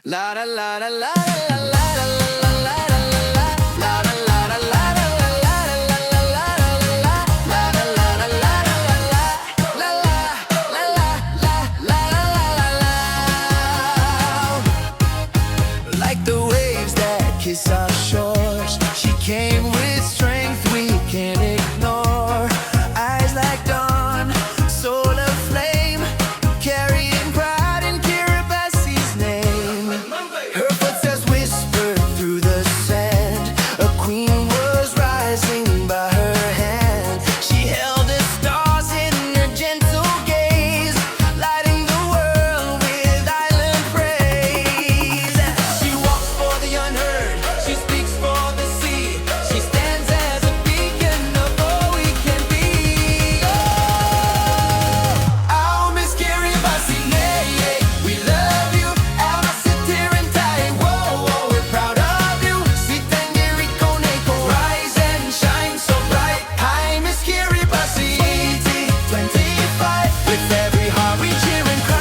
La la la la la la la la la la la la la la la la like the waves that kiss our shores. She came with strength we can't ignore. Eyes like dawn, soul aflame, carrying pride in Kiribati's name. Her footsteps whispered through the sand. A queen was rising by her hand. She held the stars in her gentle gaze, lighting the world with island praise. She walks for the unheard, she speaks for the sea. She stands as a beacon of all we can be. Oh, Miss Kiribati, yeah, yeah, we love you. Alma Sitirentai, whoa, whoa, we're proud of you. Sitangiri Koneko, rise and shine so bright. Hi, Miss Kiribati, 2025. With every heart we cheer and cry.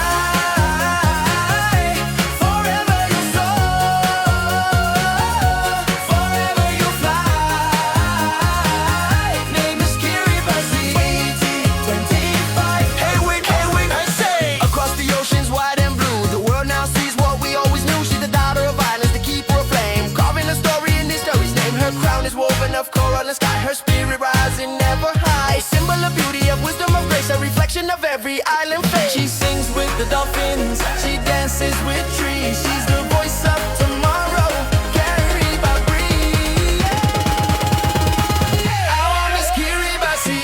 Forever you soar, forever you fly. Name is Kiribati, 2025. Hey, wait, I say. Across the oceans wide and blue, the world now sees what we always knew. She's the daughter of islands, the keeper of flame, carving a story in history's name. Her crown is woven of coral and sky, her spirit rising ever high. A symbol of beauty, of wisdom, of grace, a reflection of every island face. She sings with the dolphins, she dances with trees. She's the voice of tomorrow, carried by breeze. Our Miss Kiribati,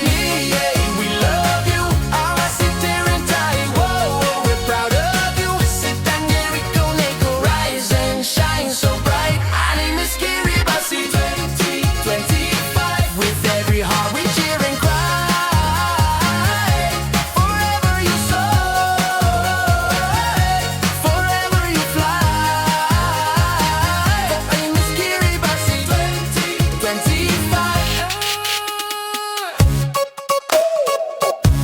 yeah, we love you. Our Sitirentai, whoa, whoa, we're proud of you. Sitangiri Koneko, rise and shine so bright. Our name is Kiribati, 2025. With every heart we cheer and cry. Forever you soar, forever you fly. Our name is Kiribati, 2025.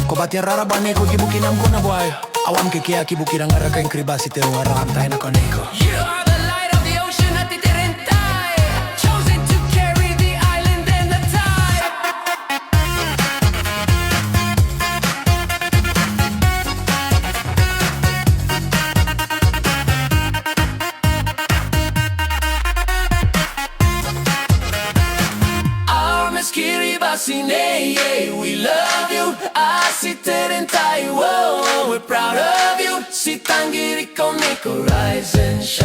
Kobati rara baneko kibukinam ko na boy. Awam kikia kibukirang araka in Kiribati te waram tayo na koneko. You are the light of the ocean at Titirentai, chosen to carry the island and the tide. Our Miss Kiribati, yeah, we love you. Our Sitirentai, whoa, we're proud of you. Sitangiri Koneko, rise and shine.